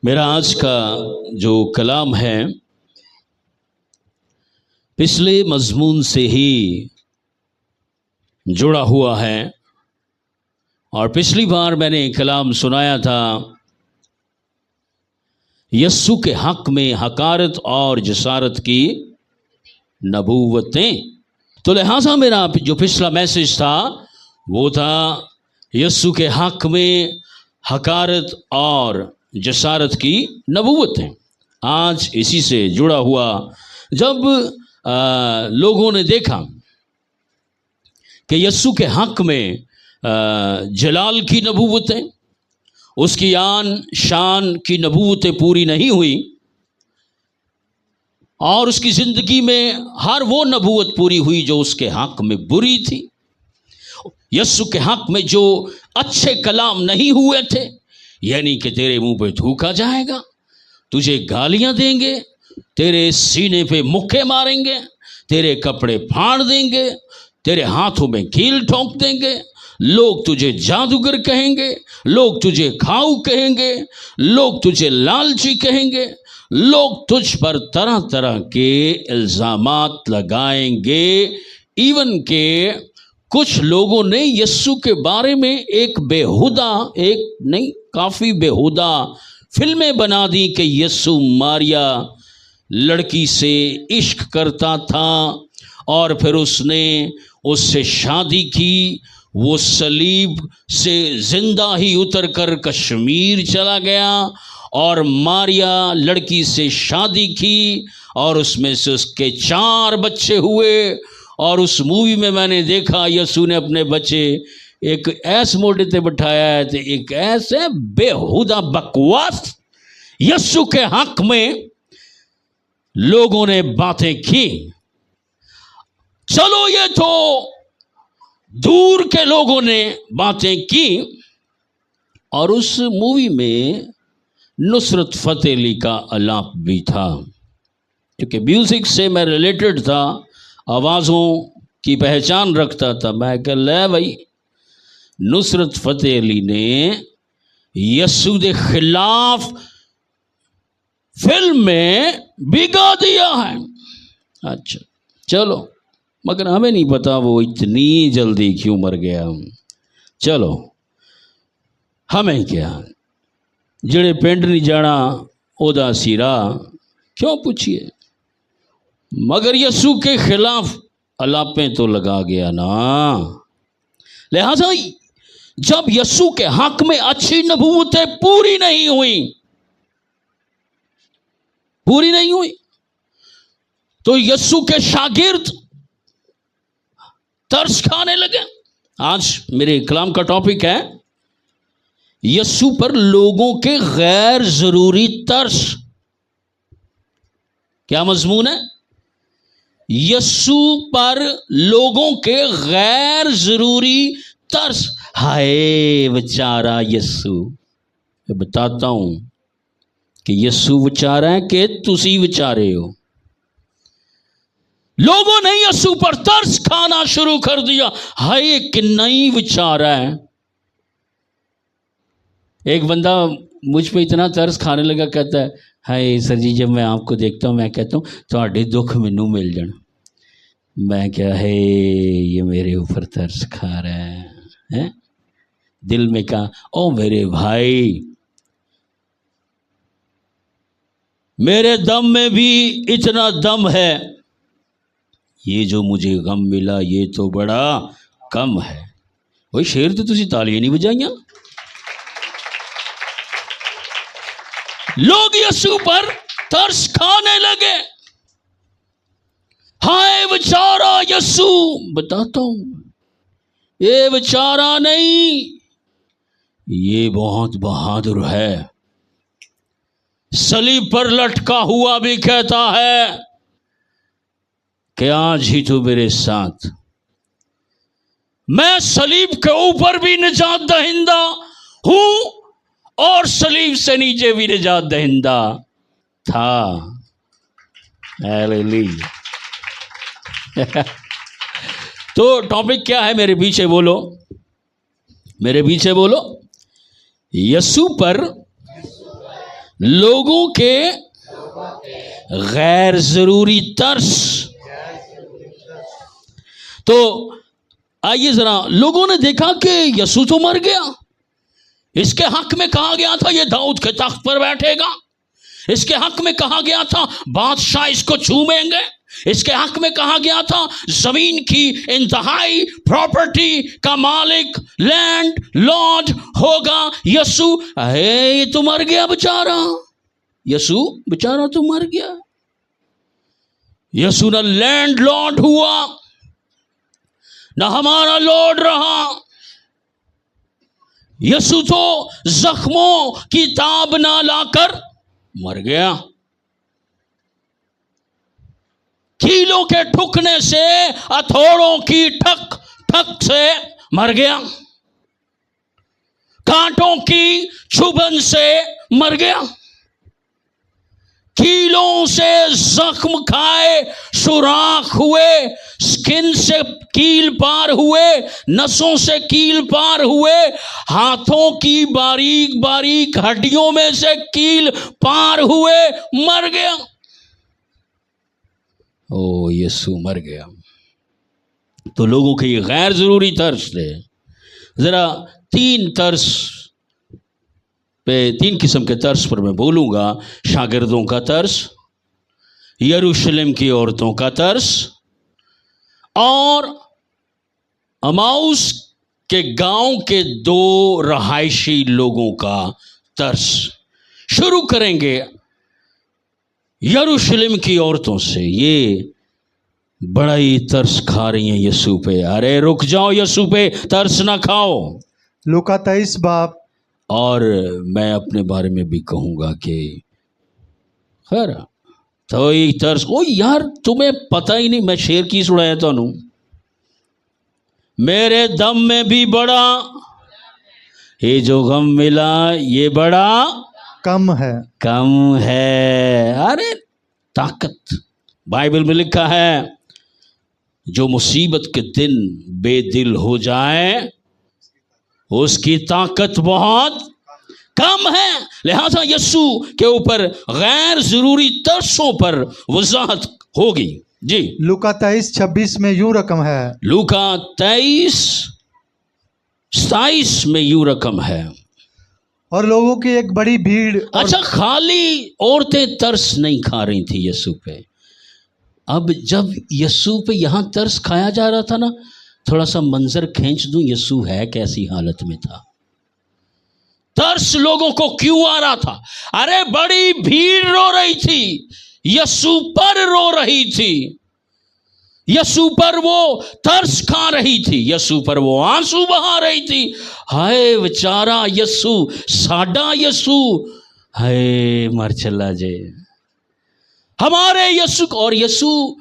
میرا آج کا جو کلام ہے پچھلے مضمون سے ہی جڑا ہوا ہے، اور پچھلی بار میں نے کلام سنایا تھا یسوع کے حق میں حقارت اور جسارت کی نبوتیں۔ تو لہٰذا میرا جو پچھلا میسج تھا وہ تھا یسوع کے حق میں حقارت اور جسارت کی نبوتیں۔ آج اسی سے جڑا ہوا جب لوگوں نے دیکھا کہ یسوع کے حق میں جلال کی نبوتیں، اس کی آن شان کی نبوتیں پوری نہیں ہوئی، اور اس کی زندگی میں ہر وہ نبوت پوری ہوئی جو اس کے حق میں بری تھی۔ یسوع کے حق میں جو اچھے کلام نہیں ہوئے تھے، یعنی کہ تیرے منہ پہ تھوکا جائے گا، تجھے گالیاں دیں گے، تیرے سینے پہ مکے ماریں گے، تیرے کپڑے پھاڑ دیں گے، تیرے ہاتھوں میں کیل ٹھونک دیں گے، لوگ تجھے جادوگر کہیں گے، لوگ تجھے کھاؤ کہیں گے، لوگ تجھے لالچی کہیں گے، لوگ تجھ پر طرح طرح کے الزامات لگائیں گے۔ ایون کہ کچھ لوگوں نے یسوع کے بارے میں کافی بیہودہ فلمیں بنا دی کہ یسوع ماریا لڑکی سے عشق کرتا تھا، اور پھر اس نے اس سے شادی کی، وہ صلیب سے زندہ ہی اتر کر کشمیر چلا گیا، اور ماریا لڑکی سے شادی کی، اور اس میں سے اس کے 4 بچے ہوئے۔ اور اس مووی میں نے دیکھا یسوع نے اپنے بچے ایک ایس موٹے تے بٹھایا ہے، تو ایک ایسے بیہودہ بکواس یسوع کے حق میں لوگوں نے باتیں کی۔ چلو یہ تو دور کے لوگوں نے باتیں کی، اور اس مووی میں نصرت فتح علی کا الاپ بھی تھا، کیونکہ میوزک سے میں ریلیٹڈ تھا، آوازوں کی پہچان رکھتا تھا۔ میں کہ لے بھائی، نصرت فتح علی نے یسوع کے خلاف فلم میں بگا دیا ہے۔ اچھا چلو، مگر ہمیں نہیں پتا وہ اتنی جلدی کیوں مر گیا۔ چلو ہمیں کیا، جڑے پنڈ نہیں جانا اودا سیرا، کیوں پوچھئے؟ مگر یسوع کے خلاف الاپیں تو لگا گیا نا۔ لہذا جب یسوع کے حق میں اچھی نبوتیں پوری نہیں ہوئی تو یسوع کے شاگرد ترس کھانے لگے۔ آج میرے کلام کا ٹاپک ہے یسوع پر لوگوں کے غیر ضروری ترس۔ کیا مضمون ہے؟ یسوع پر لوگوں کے غیر ضروری ترس۔ ہائے بیچارہ یسوع، میں بتاتا ہوں کہ یسوع بیچارہ ہے کہ تسی بیچارے ہو۔ لوگوں نے یسوع پر ترس کھانا شروع کر دیا، ہائے کہ نہیں بیچارہ ہے۔ ایک بندہ مجھ پہ اتنا ترس کھانے لگا، کہتا ہے ہائے سر جی، جب میں آپ کو دیکھتا ہوں میں کہتا ہوں تواڈے دکھ مینوں مل جان۔ میں کیا ہے، یہ میرے اوپر ترس کھا رہا ہے۔ دل میں کہا او میرے بھائی، میرے دم میں بھی اتنا دم ہے، یہ جو مجھے غم ملا یہ تو بڑا کم ہے۔ وہی شیر تو تسی تالیاں نہیں بجائیاں۔ لوگ یسوع پر ترس کھانے لگے، ہائے بیچارہ یسوع۔ بتاتا ہوں یہ بیچارہ نہیں، یہ بہت بہادر ہے۔ صلیب پر لٹکا ہوا بھی کہتا ہے کہ آج ہی تو میرے ساتھ، میں صلیب کے اوپر بھی نجات دہندہ ہوں اور صلیب سے نیچے بھی نجات دہندہ تھا۔ ہیلیلویا۔ تو ٹاپک کیا ہے؟ میرے پیچھے بولو، میرے پیچھے بولو۔ یسوع پر लोगों के गैर जरूरी तर्स। तो आइए जरा, लोगों ने देखा कि यीशु तो मर गया, इसके हक में कहा गया था ये दाऊद के तख्त पर बैठेगा, इसके हक में कहा गया था बादशाह इसको चूमेंगे, इसके हक में कहा गया था जमीन की इंतहाई प्रॉपर्टी का मालिक लैंड लॉर्ड होगा यीशु। ये तो मर गया बेचारा, यीशु बेचारा तो मर गया। यीशु न लैंड लॉर्ड हुआ, न हमारा लॉर्ड रहा। यीशु तो जख्मों की ताब ना लाकर मर गया, कीलों के ठुकने से, हथौड़ों की ठक ठक से मर गया, कांटों की चुभन से मर गया, कीलों से जख्म खाए, सुराख हुए, स्किन से कील पार हुए, नसों से कील पार हुए, हाथों की बारीक बारीक हड्डियों में से कील पार हुए, मर गया। ओ यीशु मर गया। तो लोगों के ये गैर जरूरी तर्स थे। जरा तीन किस्म के तर्स पर मैं बोलूंगा। शागिर्दों का तर्स, यरूशलेम की औरतों का तर्स और अमाउस के गांव के 2 रहायशी लोगों का तर्स। शुरू करेंगे यरूशलेम की औरतों से। ये बड़ा ही तरस खा रही हैं यीशु पे। अरे रुक जाओ, यीशु पे तरस ना खाओ। लूका 23 बाब। और मैं अपने बारे में भी कहूंगा कि खैर तो ये तरस, ओ यार तुम्हें पता ही नहीं, मैं शेर की सुनाया थानू, मेरे दम में भी बड़ा ये जो गम मिला ये बड़ा कम है। अरे ताकत, बाइबल में लिखा है जो मुसीबत के दिन बेदिल हो जाए उसकी ताकत बहुत कम है। लिहाजा यीशु के ऊपर गैर जरूरी तरसों पर वजाहत होगी। जी, लूका 23:26 में यूं रकम है। लूका 23:27 में यूं रकम है। और लोगों की एक बड़ी भीड़। अच्छा, खाली औरतें तरस नहीं खा रही थी यीशु पे। अब जब यीशु पे यहाँ तरस खाया जा रहा था ना, थोड़ा सा मंजर खींच दूं, यीशु है कैसी हालत में था। तरस लोगों को क्यों आ रहा था? अरे बड़ी भीड़ रो रही थी, यीशु पर रो रही थी, यीशु पर वो तरस खा रही थी, यीशु पर वो आंसू बहा रही थी। हाय बेचारा यीशु, साडा यीशु, हाय मर चला जे हमारे यीशु। और यीशु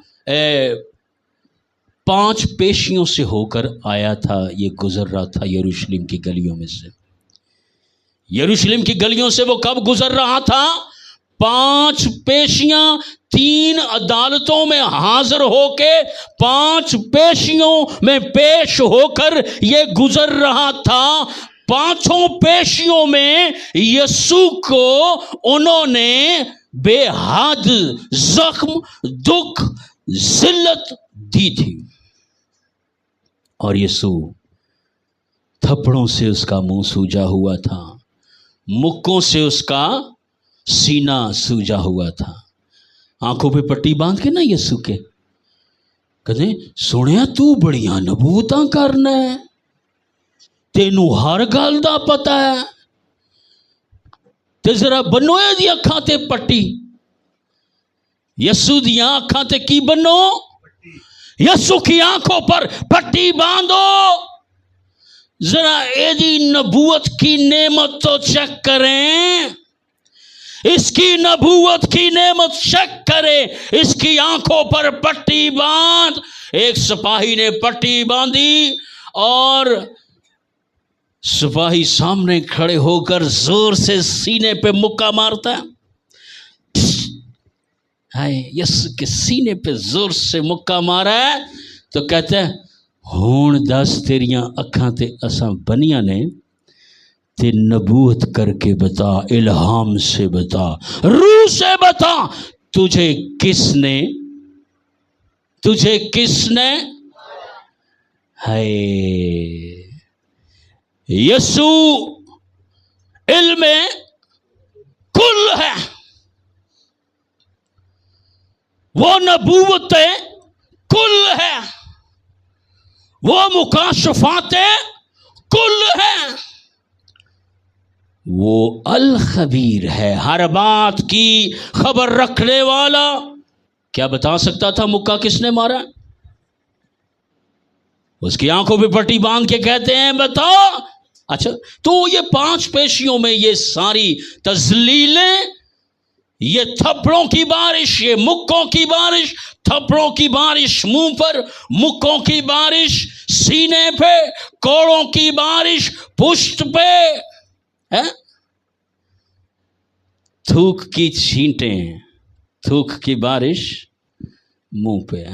5 पेशियों से होकर आया था, ये गुजर रहा था यरूशलेम की गलियों में से। यरूशलेम की गलियों से वो कब गुजर रहा था? 5 पेशियां 3 अदालतों में हाजिर होके 5 पेशियों में पेश होकर ये गुजर रहा था। 5 पेशियों में यीशु को उन्होंने बेहद जख्म, दुख, जिल्लत दी थी। और यीशु थप्पड़ों से उसका मुंह सूजा हुआ था, मुक्कों से उसका सीना सूजा हुआ था। आंखों पे पट्टी बांध के ना यीशु के कहते, सुनिया तू बड़ियां नबूवतां करना है, तेनू हर गल दा पता है, ते जरा बनो दी अखां ते पट्टी। यीशु दी अखां ते की बनो? यीशु की आंखों पर पट्टी बांधो। जरा एदी नबूवत की नेमत तो चेक करें, इसकी नबूवत की नेमत चेक करें। इसकी आंखों पर पट्टी बांध। एक सिपाही ने पट्टी बांधी और सिपाही सामने खड़े होकर जोर से सीने पे मुक्का मारता है। हाय, यीशु के सीने पे जोर से मुक्का मारा है तो कहते हैं, हुण दस तेरियां अखां ते असां बनियां ने, تے نبوت کر کے بتا، الہام سے بتا، روح سے بتا، تجھے کس نے ہے؟ یسوع علم کل ہے، وہ نبوت کل ہے، وہ مکاشفات کل ہے، وہ الخبیر ہے، ہر بات کی خبر رکھنے والا۔ کیا بتا سکتا تھا مکہ کس نے مارا؟ اس کی آنکھوں پہ پٹی باندھ کے کہتے ہیں بتا۔ اچھا، تو یہ 5 پیشیوں میں یہ ساری تذلیلیں، یہ تھپڑوں کی بارش، یہ مکوں کی بارش، تھپڑوں کی بارش منہ پر، مکوں کی بارش سینے پہ، کوڑوں کی بارش پشت پہ، تھوک کی چھینٹیں، تھوک کی بارش منہ پہ،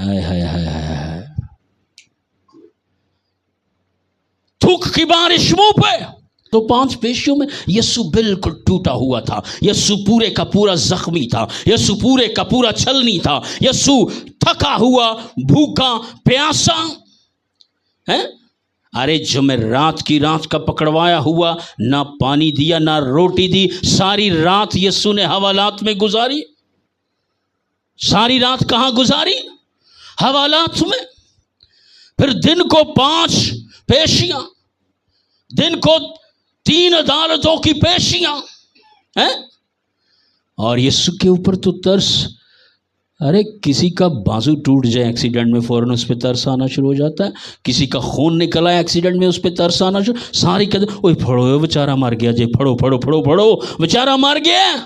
تھوک کی بارش منہ پہ۔ تو 5 پیشیوں میں یسوع بالکل ٹوٹا ہوا تھا، یسوع پورے کا پورا زخمی تھا، یسوع پورے کا پورا چھلنی تھا، یسوع تھکا ہوا، بھوکا پیاسا ہے۔ ارے جمعرات کی رات کا پکڑوایا ہوا، نہ پانی دیا نہ روٹی دی، ساری رات یسوع نے حوالات میں گزاری۔ ساری رات کہاں گزاری؟ حوالات میں۔ پھر دن کو 5 پیشیاں، دن کو 3 عدالتوں کی پیشیاں ہیں، اور یسوع کے اوپر تو ترس۔ ارے کسی کا بازو ٹوٹ جائے ایکسیڈنٹ میں، فوراً اس پہ ترس آنا شروع ہو جاتا ہے۔ کسی کا خون نکل آیا ایکسیڈنٹ میں، اس پہ ترس آنا شروع، ساری کہتے اوہ پھڑو بیچارہ مر گیا جی، پھڑو پھڑو پھڑو پھڑو بیچارہ مر گیا۔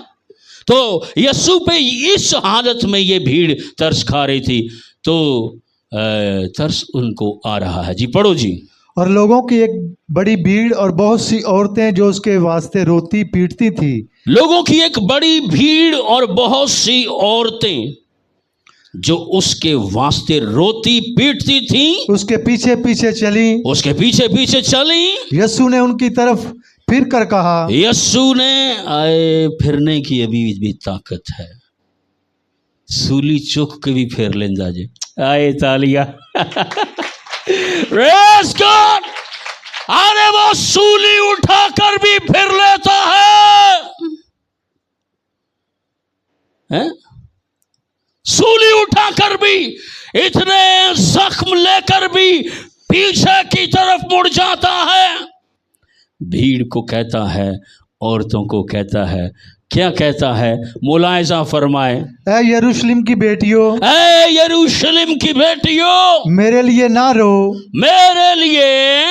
تو یسوع پہ اس حالت میں یہ بھیڑ ترس کھا رہی تھی، تو ترس ان کو آ رہا ہے۔ جی پڑھو جی۔ اور لوگوں کی ایک بڑی بھیڑ اور بہت سی عورتیں جو اس کے واسطے روتی پیٹتی تھی۔ لوگوں کی ایک بڑی بھیڑ اور بہت سی عورتیں جو اس کے واسطے روتی پیٹتی تھیں، اس کے پیچھے پیچھے چلیں۔ اس کے پیچھے پیچھے چلیں۔ یسوع نے ان کی طرف پھر کر کہا، یسوع نے، آئے پھرنے کی ابھی بھی طاقت ہے، سولی چک کے بھی پھر لیندہ جی۔ آئے تالیہ ریس گاڈ، ارے وہ سولی اٹھا کر بھی پھر لیتا ہے، سولی اٹھا کر بھی، اتنے زخم لے کر بھی پیچھے کی طرف مڑ جاتا ہے۔ بھیڑ کو کہتا ہے، عورتوں کو کہتا ہے، کیا کہتا ہے؟ ملاحظہ فرمائے، اے یروشلم کی بیٹیوں، اے یروشلم کی بیٹیوں، میرے لیے نہ رو، میرے لیے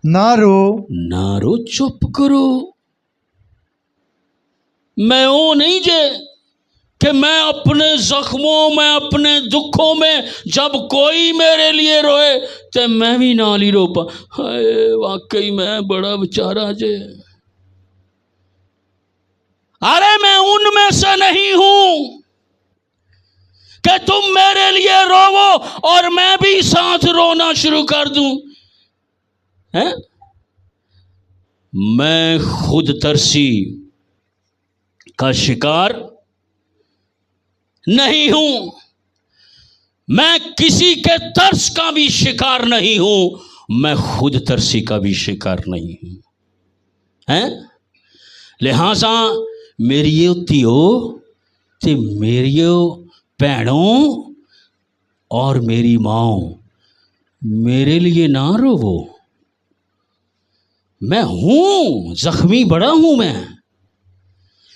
نہ رو، نہ رو، چپ کرو۔ میں وہ نہیں جے کہ میں اپنے زخموں میں، اپنے دکھوں میں، جب کوئی میرے لیے روئے تو میں بھی نال ہی رو پا۔ واقعی میں بڑا بیچارہ جے۔ ارے میں ان میں سے نہیں ہوں کہ تم میرے لیے روو اور میں بھی ساتھ رونا شروع کر دوں۔ میں خود ترسی کا شکار نہیں ہوں، میں کسی کے ترس کا بھی شکار نہیں ہوں، میں خود ترسی کا بھی شکار نہیں ہوں۔ لہٰذا میریو تیو تے میریو بہنوں اور میری ماں، میرے لیے نہ رو۔ میں ہوں زخمی، بڑا ہوں،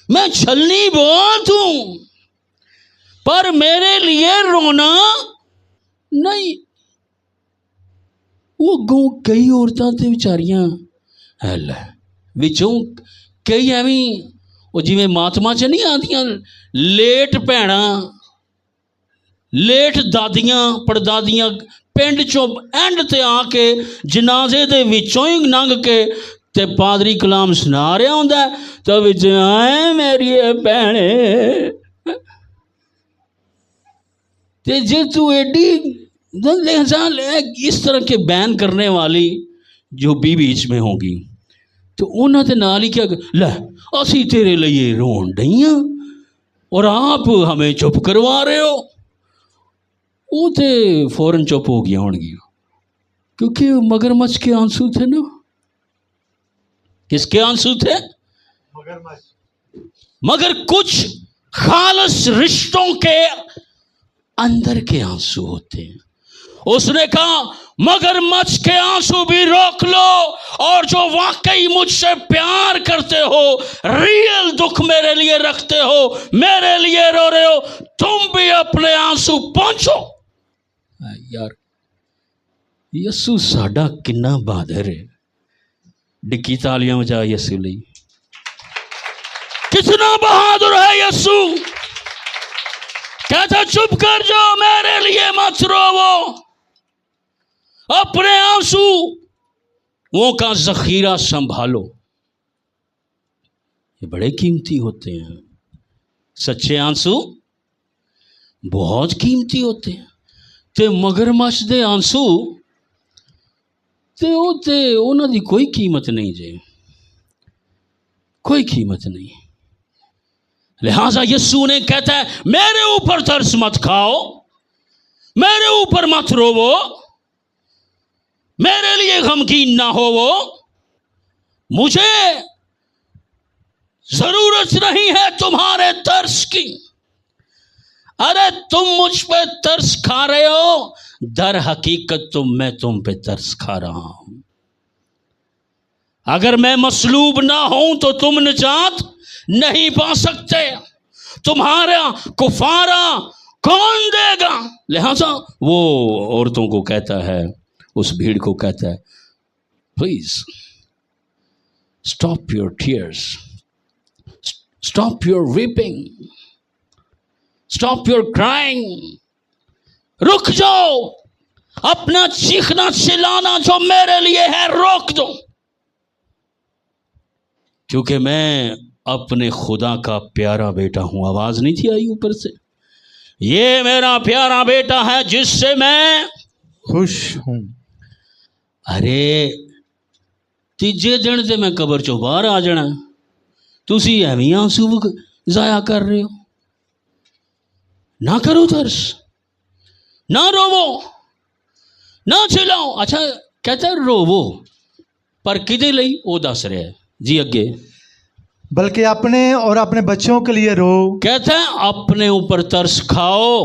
میں چھلنی بہت ہوں، پر میرے لیے رونا نہیں۔ وہ گوں کئی عورتاں تے بیچاریاں وچوں کئی ایویں وہ جویں ماتما چ نہیں آندیاں لیٹ بھੈਣਾں، لیٹ دادیاں پڑدادیاں، پنڈ چوں اینڈ تے آ کے جنازے دے وچوں ہی لنگھ کے تے پادری کلام سنا رہا ہوندا ہے، تو وچ آئے میری بھੈਣੇ، تے جے تو ایڈی اس طرح کے بیان کرنے والی جو بھی بیچ میں ہوں گی، تو انہوں نے نال ہی کیا کہ لے اسی تیرے لیے رون ڈئیاں اور آپ ہمیں چپ کروا رہے ہو. وہ تے فوراً چپ ہو گیا ہون گیا کیونکہ مگرمچھ کے آنسو تھے نا. کس کے آنسو تھے؟ مگر کچھ خالص رشتوں کے اندر کے آنسو ہوتے ہیں. اس نے کہا مگرمچھ کے آنسو بھی روک لو اور جو واقعی مجھ سے پیار کرتے ہو ریئل دکھ میرے لیے رکھتے ہو میرے لیے رو رہے ہو تم بھی اپنے آنسو پہنچو. یار یسو ساڈا کنا بہادر ہے. ڈکی تالیاں بجا یسو لئی. کتنا بہادر ہے یسو. کہتا چپ کر جاؤ میرے لیے مت روو. اپنے آنسو وہ کا ذخیرہ سنبھالو. یہ بڑے قیمتی ہوتے ہیں. سچے آنسو بہت قیمتی ہوتے ہیں. تے مگرمچھ دے آنسو تے انہاں دی کوئی قیمت نہیں جے. کوئی قیمت نہیں. لہٰذا یسوع نے کہتا ہے میرے اوپر ترس مت کھاؤ میرے اوپر مت روو میرے لیے غمگین نہ ہو. مجھے ضرورت نہیں ہے تمہارے ترس کی. ارے تم مجھ پہ ترس کھا رہے ہو در حقیقت تو میں تم پہ ترس کھا رہا ہوں. اگر میں مصلوب نہ ہوں تو تم نجات نہیں پا سکتے. تمہارا کفارہ کون دے گا؟ لہذا وہ عورتوں کو کہتا ہے اس بھیڑ کو کہتا ہے please stop your tears stop your weeping stop your crying. رک جاؤ اپنا چیخنا چلانا جو میرے لیے ہے روک دو کیونکہ میں اپنے خدا کا پیارا بیٹا ہوں. آواز نہیں تھی آئی اوپر سے؟ یہ میرا پیارا بیٹا ہے جس سے میں خوش ہوں. ارے تیجے دن تے میں قبر چوں باہر آ جانا تسی ایویں آنسو ضائع کر رہے ہو. نہ کرو ترس نہ روو نہ چلاؤ. اچھا کہتا ہے روو پر کدے لئی وہ دس رہے ہے جی اگے بلکہ اپنے اور اپنے بچوں کے لیے رو. کہتا ہے اپنے اوپر ترس کھاؤ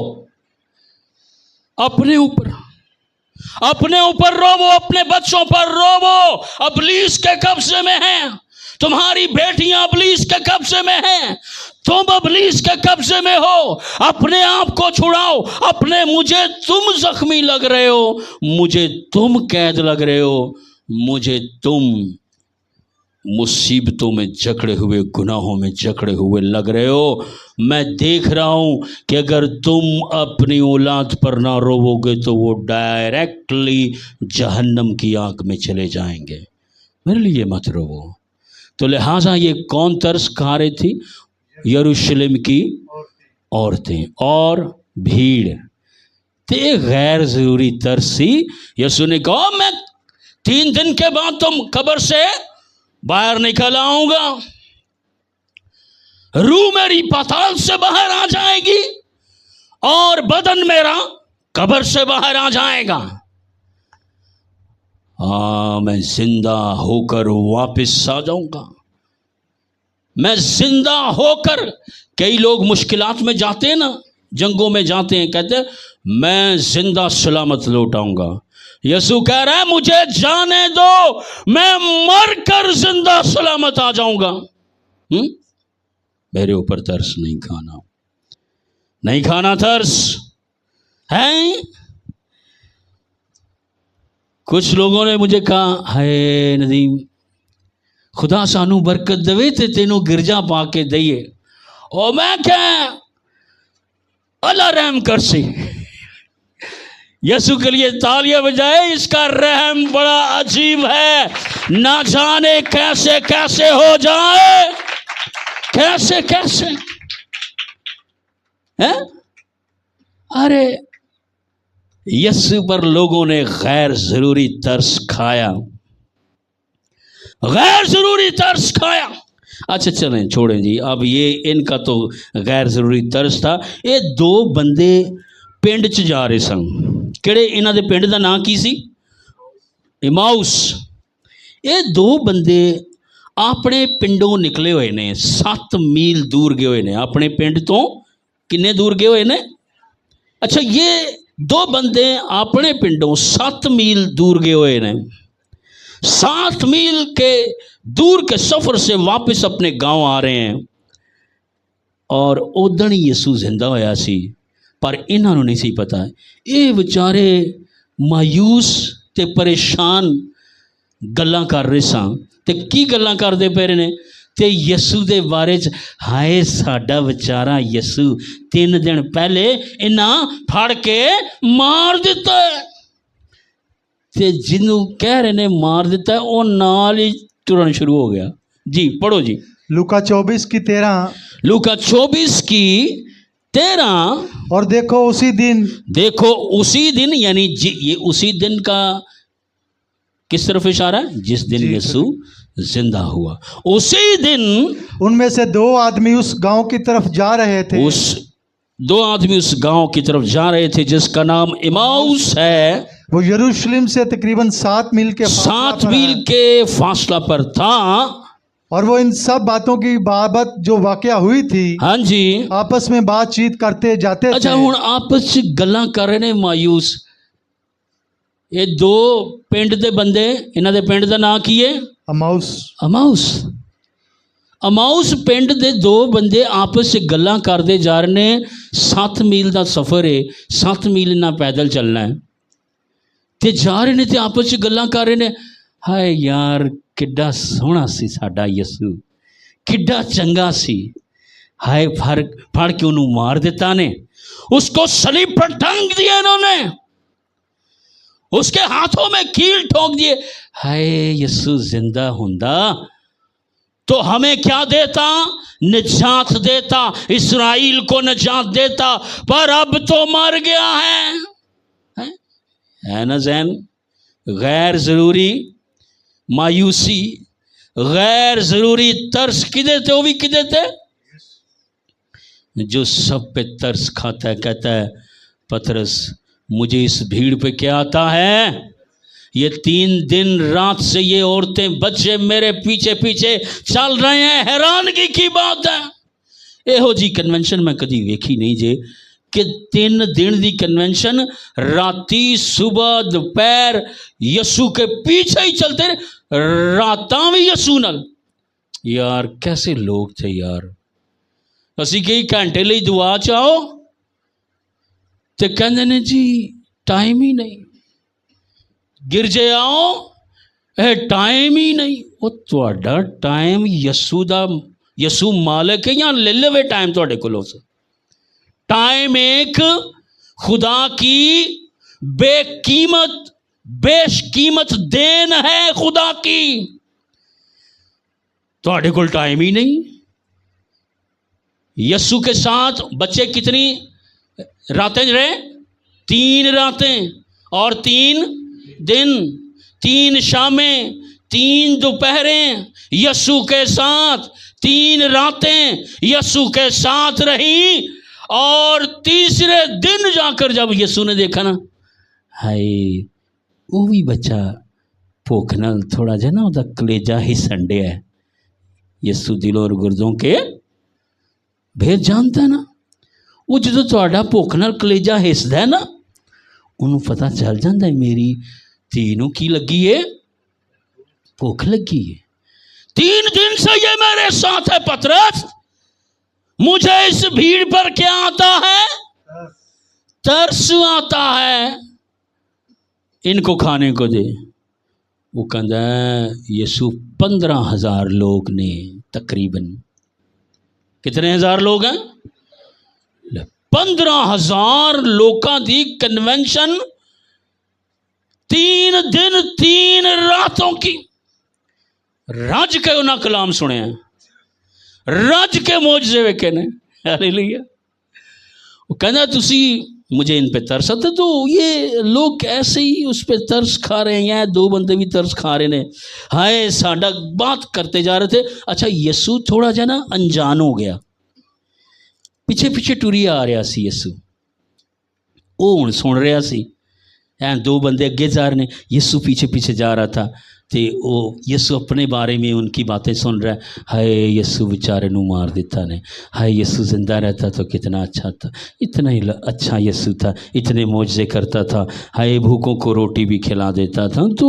اپنے اوپر روو اپنے بچوں پر روو. ابلیس کے قبضے میں ہیں تمہاری بیٹیاں ابلیس کے قبضے میں ہیں تم ابلیس کے قبضے میں ہو. اپنے آپ کو چھڑاؤ. اپنے مجھے تم زخمی لگ رہے ہو مجھے تم قید لگ رہے ہو مجھے تم مصیبتوں میں جکڑے ہوئے گناہوں میں جکڑے ہوئے لگ رہے ہو. میں دیکھ رہا ہوں کہ اگر تم اپنی اولاد پر نہ روو گے تو وہ ڈائریکٹلی جہنم کی آگ میں چلے جائیں گے. میرے لیے مت روو. تو لہٰذا یہ کون ترس کھا رہی تھی؟ یروشلم کی عورتیں اور بھیڑ. تے غیر ضروری ترس سی. یسوع نے کہا میں 3 دن کے بعد تم قبر سے باہر نکل آؤں گا. روح میری پاتال سے باہر آ جائے گی اور بدن میرا قبر سے باہر آ جائے گا. میں زندہ ہو کر واپس آ جاؤں گا. میں زندہ ہو کر کئی لوگ مشکلات میں جاتے ہیں نا جنگوں میں جاتے ہیں کہتے ہیں میں زندہ سلامت لوٹ آؤں گا. یسوع کہہ رہا ہے مجھے جانے دو میں مر کر زندہ سلامت آ جاؤں گا. میرے اوپر ترس نہیں کھانا ترس ہے. کچھ لوگوں نے مجھے کہا ہے ندیم خدا سانو برکت دے تے تینوں گرجا پا کے دئیے. اور میں کہ اللہ رحم کر سی. یسوع کے لیے تالیاں بجائے. اس کا رحم بڑا عجیب ہے. نہ جانے کیسے کیسے ہو جائے کیسے ارے یسوع پر لوگوں نے غیر ضروری ترس کھایا. गैर ज़रूरी तरस खाया। अच्छा चलें छोड़ें जी, अब ये इनका तो गैर ज़रूरी तरस था। ये दो बंदे पिंड च जा रहे सन, किहड़े इन्हां दे पिंड दा नाम की सी? इमाउस। ये दो बंदे अपने पिंडों निकले हुए ने, 7 मील दूर गए हुए ने अपने पिंड तो। किन्ने दूर गए हुए ने? अच्छा, ये दो बंदे अपने पिंडों 7 मील दूर गए हुए ने। 7 मील के दूर के सफ़र से वापस अपने गांव आ रहे हैं और उदण ही यसू जिंदा होया सी, पर इन्हों नहीं सी पता। ये बेचारे मायूस ते परेशान गल्लां कर रहे सन। ते की गल्लां करदे पे ने? ते यसू दे बारे च, हाय साडा बेचारा यसू 3 दिन पहले इन्हां फड़ के मार दिता है। ते जिन्हों कह रहे ने मार दिता है, वो नाल ही तुरन शुरू हो गया। जी पढ़ो जी। लूका 24 की 13। लूका 24 की 13। और देखो उसी दिन, देखो उसी दिन, यानी ये उसी दिन का किस तरफ इशारा है? जिस दिन यीशु जिंदा हुआ, उसी दिन उनमें से 2 आदमी उस गांव की तरफ जा रहे थे। उस 2 आदमी उस गांव की तरफ जा रहे थे जिसका नाम इमाउस है। वो यरूशलेम से तकरीबन 7 मील के 7 मील के फासला पर था। और वो इन सब बातों की बाबत जो वाकया हुई थी, हाँ जी, आपस में बातचीत करते जाते अच्छा थे। हुण आपस च गल्लां कर रहे ने मायूस। ये 2 पिंड दे बंदे, इन्हां दे पिंड दा नाम की है? अमाउस। अमाउस। अमाउस पिंड दे 2 बंदे आपस च गल्लां करदे जा रहे ने। 7 मील का सफ़र है, 7 मील इन्ना पैदल चलना है। ते जा रहे ने ते आपस च गल्लां कर रहे ने, हाय यार किड्डा सोहना सी साडा यसू, किड्डा चंगा सी, हाय फड़ के उन्होंने मार दिता ने, उसको सलीब पर टंग दिया इन्होंने, उसके हाथों में कील ठोक दिए। हाय यसू जिंदा हुंदा तो हमें क्या देता? निजात देता, इस्राएल को निजात देता, पर अब तो मर गया है ना जैन? गैर ज़रूरी मायूसी, गैर ज़रूरी तरस किधे थे? वो भी किधे थे? जो सब पे तरस खाता है, कहता है पतरस मुझे इस भीड़ पे क्या आता है? ये 3 दिन रात से ये औरतें बच्चे मेरे पीछे पीछे चल रहे हैं, हैरानगी की बात है। एहो जी कन्वेंशन मैं कभी वेखी नहीं जे कि 3 दिन दी कन्वेंशन, राती सुबह दोपहर यसू के पीछे ही चलते रहे, रातां भी यसू नाल। यार कैसे लोग थे यार। असी कई घंटे ਲਈ दुआ चाहो तो कहते ने जी टाइम ही नहीं, गिरजे आओ टाइम ही नहीं। वो तुहाडा टाइम यसू दा, यसू मालिक है या ले लवे टाइम तुहाडे कोलों से? टाइम एक खुदा की बेकीमत बेशकीमत देन है खुदा की। तुहाडे कोल टाइम ही नहीं। यसू के साथ बच्चे कितनी रातें रहे? 3 रातें और 3 दिन, 3 शामें, 3 दोपहरें यसू के साथ, 3 रातें यसू के साथ रही। और तीसरे दिन जाकर जब यसू ने देखा ना, हाय वो भी बच्चा भुख नाल थोड़ा जा ना उहदा कलेजा हिस्सन डिया है। यसू दिलों और गुर्दों के भेद जानता है ना। वो जो तुहाडा भुख नाल कलेजा हिस्सदा है ना, उन्होंने पता चल जाता है मेरी धी नूं की लगी है, भुख लगी है। 3 दिन से ये मेरे साथ है पतरस, मुझे इस भीड़ पर क्या आता है? तरस आता है। इनको खाने को दे। वो कहता है यसू 15,000 लोग ने, तकरीबन कितने हज़ार लोग हैं? 15,000 लोगों की कन्वेंशन, 3 दिन 3 रातों की। रज के उन्हें कलाम सुने, रज के मोजजे वेखे ने। हालेलुया। वो कहना तुसी मुझे इन पे तरस आता। तो ये लोग ऐसे ही उस पे तरस खा रहे हैं, दो बंदे भी तरस खा रहे ने, हाय साडा बात करते जा रहे थे। अच्छा यसू थोड़ा जा ना अनजान हो गया, ਪਿੱਛੇ ਪਿੱਛੇ ਟੁਰੀ ਆ ਰਿਹਾ ਸੀ ਯਿਸੂ। ਉਹ ਹੁਣ ਸੁਣ ਰਿਹਾ ਸੀ, ਐ ਦੋ ਬੰਦੇ ਅੱਗੇ ਜਾ ਰਹੇ ਨੇ, ਯਿਸੂ पीछे पीछे जा रहा था। तो वो यीशु अपने बारे में उनकी बातें सुन रहा है। हाय यीशु बेचारे नू मार देता ने, हाय यीशु जिंदा रहता तो कितना अच्छा था, इतना ही अच्छा यीशु था, इतने मौजज़े करता था, हाय भूखों को रोटी भी खिला देता था। तो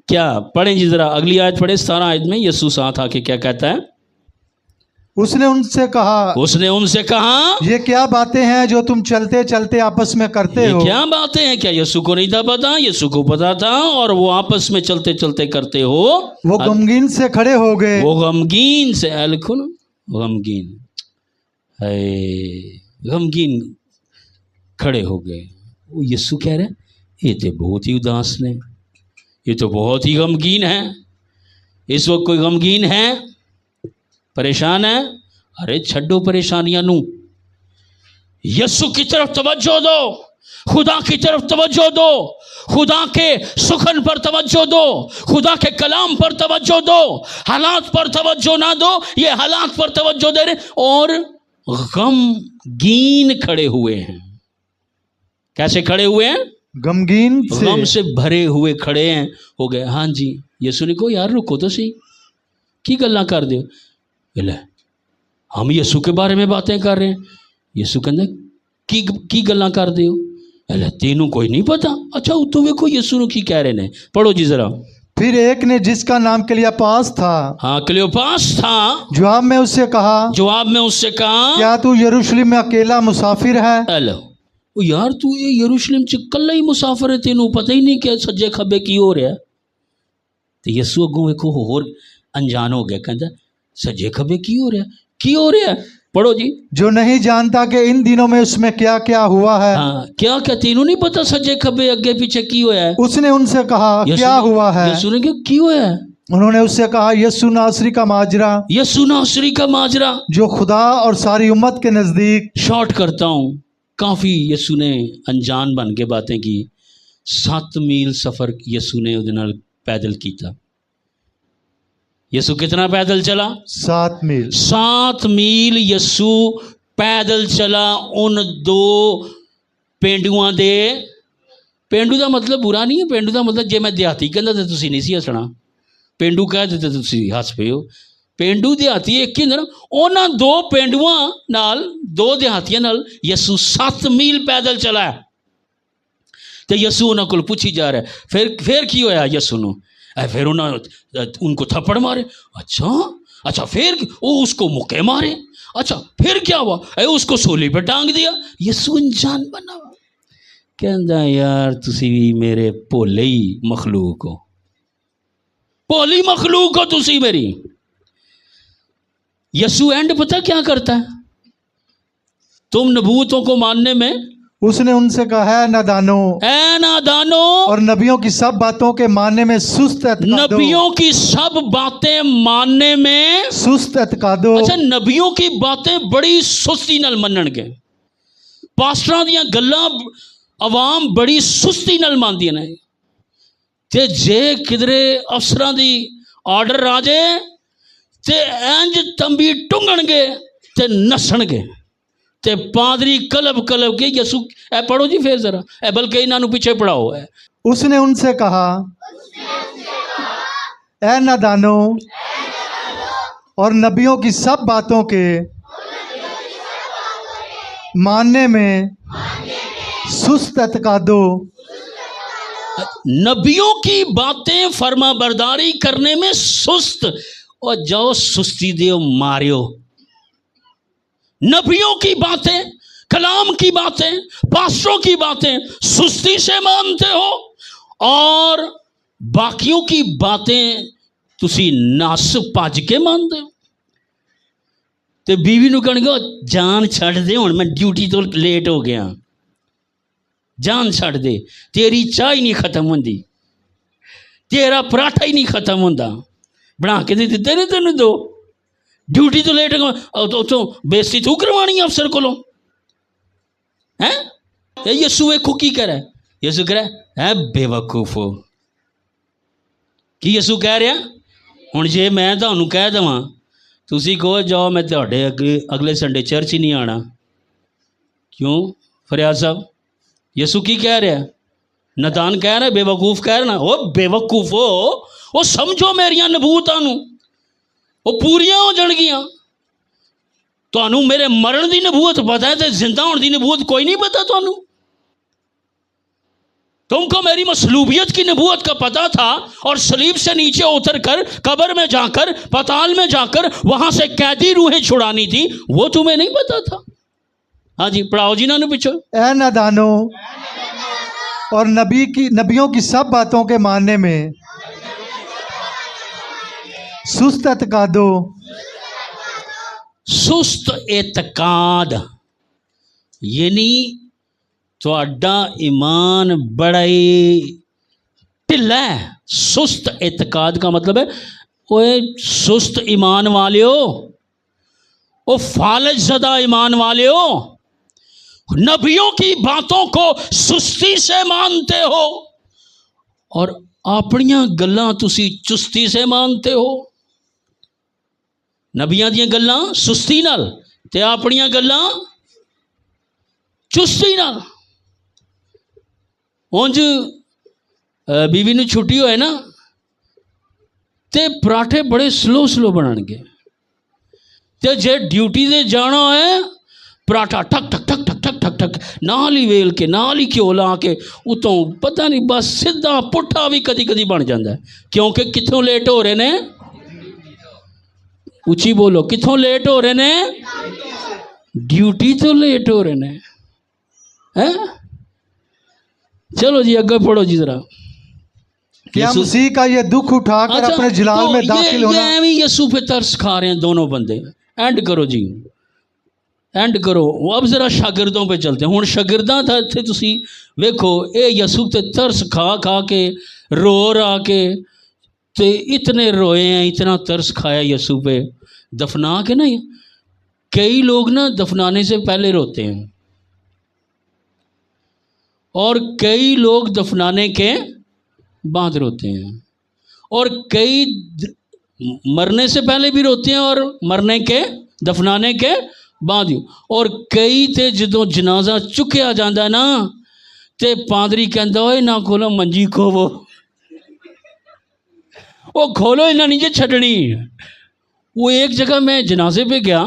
क्या पढ़ें जी ज़रा अगली आयत पढ़े, 17 आयत में यीशु साथ आके क्या कहता है? उसने उनसे कहा ये क्या बातें हैं जो तुम चलते चलते आपस में करते हो? ये क्या बातें हैं? क्या यीशु को नहीं था पता? यीशु को पता था, और वो आपस में चलते चलते करते हो। वो गमगीन से खड़े हो गए। वो गमगीन से, लिखो ना गमगीन, गमगीन खड़े हो गए। वो यीशु कह रहे ये तो बहुत ही उदास ने, ये तो बहुत ही गमगीन है। इस वक्त कोई गमगीन है, परेशान है? अरे छड्डो परेशानियां नू, यीशु की तरफ तवज्जो दो, खुदा की तरफ तवज्जो दो, खुदा के सुखन पर तवज्जो दो, खुदा के कलाम पर तवज्जो दो। हालात पर तवज्जो ना दो, ये हालात पर तवज्जो दे रहे और गमगीन खड़े हुए हैं। कैसे खड़े हुए हैं? गमगीन से, गम से भरे हुए खड़े हैं हो गए। हाँ जी, यीशु ने कहा यार रुको तो सही, की गल्लां कर दो? ले हम यीशु के बारे में बातें कर रहे हैं। यीशु कहते की गल्लां कर दे हो? ले तेनू कोई नहीं पता? अच्छा उत्तों वेखो यीशु की कह रहे ने, पढ़ो जी जरा। फिर एक ने जिसका नाम क्लियोपास था, हाँ क्लियोपास था, जवाब में उससे कहा क्या तू यरूशलेम में अकेला मुसाफिर है? हेलो यार तू ये यरूशलेम च कल्ला ही मुसाफिर है, तेनू पता ही नहीं क्या सज्जे खब्बे की हो रहा है? तो यीशु अगों वेखो होर अनजान हो गया, कहता सज्जे खब्बे की हो रहा है? पढ़ो जी। जो नहीं जानता कि इन दिनों में उसमें क्या क्या हुआ है। हाँ, क्या क्या तेनू नहीं पता सज्जे खब्बे अगे पीछे की होया है? उसने उनसे कहा क्या हुआ है? यीशु ने कहा की होया है? उन्होंने उससे कहा यीशु नासरी का माजरा, यीशु नासरी का माजरा, जो खुदा और सारी उम्मत के नजदीक। शॉर्ट करता हूँ, काफ़ी यीशु ने अनजान बन के बातें की। 7 मील सफ़र यीशु ने उहदे नाल पैदल किया। यीशु कितना पैदल चला? 7 मील। 7 मील यीशु पैदल चला उन दो पेंडुआं दे। पेंडू का मतलब बुरा नहीं है, पेंडू का मतलब जे मैं देहाती कहता तो तुसीं नहीं सी हसना, पेंडू कह दे तो तुसीं हस पे हो। पेंडू देहाती एक ही ना, उन्हां दो पेंडुआं नाल, दो देहातियां नाल यीशु 7 मील पैदल चला है। तो यीशु उन्हां कोल पुछी जा रहा है फिर की होया यीशु नूं? फिर उनको थप्पड़ मारे। अच्छा फिर वो उसको मुक्के मारे। अच्छा फिर क्या हुआ? उसको सूली पर टांग दिया। यीशु अनजान बना, कहता यार तुसी भी मेरे भोले ही मखलूक हो, भोली मखलूक हो तुसी मेरी। यीशु एंड पता क्या करता है? तुम नबूवतों को मानने में, उसने उनसे कहा है नादानो, और नबियों की सब बातों के मानने में सुस्त एतकादो। नबियों की सब बातें मानने में सुस्त एतकादो। अच्छा नबियों की बातें बड़ी सुस्ती नाल मनणगे। पास्टरां दियां गल्लां आवाम बड़ी सुस्ती नाल मानदियां ने, ते जे किधरे अफसरां दी आर्डर आ जाए ते इंज तंबी टुंगणगे ते नसणगे ते पादरी कलब के यीशु। पढ़ो जी फिर जरा, बल्कि इन्हां नूं पीछे पढ़ाओ। उसने उनसे कहा ए नादानो, और नबियों की सब बातों के मानने में सुस्त एतकादो। नबियों की बातें फर्मा बरदारी करने में सुस्त, और जाओ सुस्ती दे मारियो। नबियों की बातें, कलाम की बातें, पास्टरों की बातें सुस्ती से मानते हो, और बाकियों की बातें तुसी नस भज के मानते हो। तो बीवी नूं कहणगे जान छड्ड दे, हुण मैं ड्यूटी तो लेट हो गया, जान छड्ड दे, तेरी चाह ही नहीं खत्म होंदी, तेरा पराठा ही नहीं खत्म होंदा, बना के दे दित्ते ने तैनूं दो, ड्यूटी तो लेट, तो बेइज्जती तू करवानी अफसर कोलों। ہیں؟ یسو ویکھو کی کہہ رہا ہے؟ یسو کہہ رہا ہے بےوقوفو. کی یسو کہہ رہا؟ ہوں جی میں تمہیں کہہ دواں تسی کہو جاؤ میں تہاڈے اگلے سنڈے چرچ ہی نہیں آنا. کیوں فریاد صاحب؟ یسو کی کہہ رہا ہے؟ نتان کہہ رہا ہے بے وقوف کہہ رہا. وہ بے وقوف ہو وہ سمجھو میریاں نبوتاں نوں وہ پوریاں ہو جان گیاں. تانوں میرے مرن دی نبوت پتہ ہے تے زندہ ہون دی نبوت کوئی نہیں پتہ تانوں. تم کو میری مصلوبیت کی نبوت کا پتہ تھا اور صلیب سے نیچے اتر کر قبر میں جا کر پتال میں جا کر وہاں سے قیدی روحیں چھڑانی تھی، وہ تمہیں نہیں پتہ تھا. ہاں جی پڑھاؤ جی نہ پیچھو. اے نادانو اور نبیوں کی سب باتوں کے ماننے میں سست اعتقادو. سست اعتقاد یعنی تہاڈا ایمان بڑا ہی ڈھلا ہے. سست اعتقاد کا مطلب ہے اوے سست ایمان والیو، او فالج زدہ ایمان والیو، نبیوں کی باتوں کو سستی سے مانتے ہو اور اپنیاں گلاں تسی چستی سے مانتے ہو. نبیاں دیاں گلاں سستی نال تے اپنیاں گلاں چستی نال. اونج بیوی نو چھٹی ہوئے نا تے پراٹھے بڑے سلو بنن گے تے جے ڈیوٹی دے جانا ہے پراٹھا ٹھک ٹھک ٹھک ٹھک ٹھک ٹھک ٹھک نال ہی ویل کے نال ہی گھیو لا کے اتوں پتہ نہیں بس سیدھا پٹھا بھی کدی کدی بن جاتا ہے. کیونکہ کتھوں لیٹ ہو رہے نے؟ اچھی بولو کتھوں لیٹ ہو رہے نے؟ ڈیوٹی تو لیٹ ہو رہے نے. چلو جی اگے پڑھو جی ذرا. کیا مسیح کا یہ دکھ اٹھا کر اپنے جلال میں داخل ہونا؟ یہ بھی یسوع پہ ترس کھا رہے ہیں دونوں بندے. اینڈ کرو جی اینڈ کرو. اب ذرا شاگردوں پہ چلتے ہیں. ہوں شاگرداں تھے تسی ویکھو اے یسوع تے ترس کھا کھا کے رو را کے تے اتنے روئے ہیں اتنا ترس کھایا یسوع پہ دفنا کے. نا کئی لوگ نا دفنانے سے پہلے روتے ہیں اور کئی لوگ دفنانے کے بعد روتے ہیں اور کئی مرنے سے پہلے بھی روتے ہیں اور مرنے کے دفنانے کے بعد بھی. اور کئی تے جدوں جنازہ چکیا جاندہ نا تے پادری کہندا ہوئے نہ کھولو منجی کو وہ کھولو انہاں نہیں جے چھڈنی. وہ ایک جگہ میں جنازے پہ گیا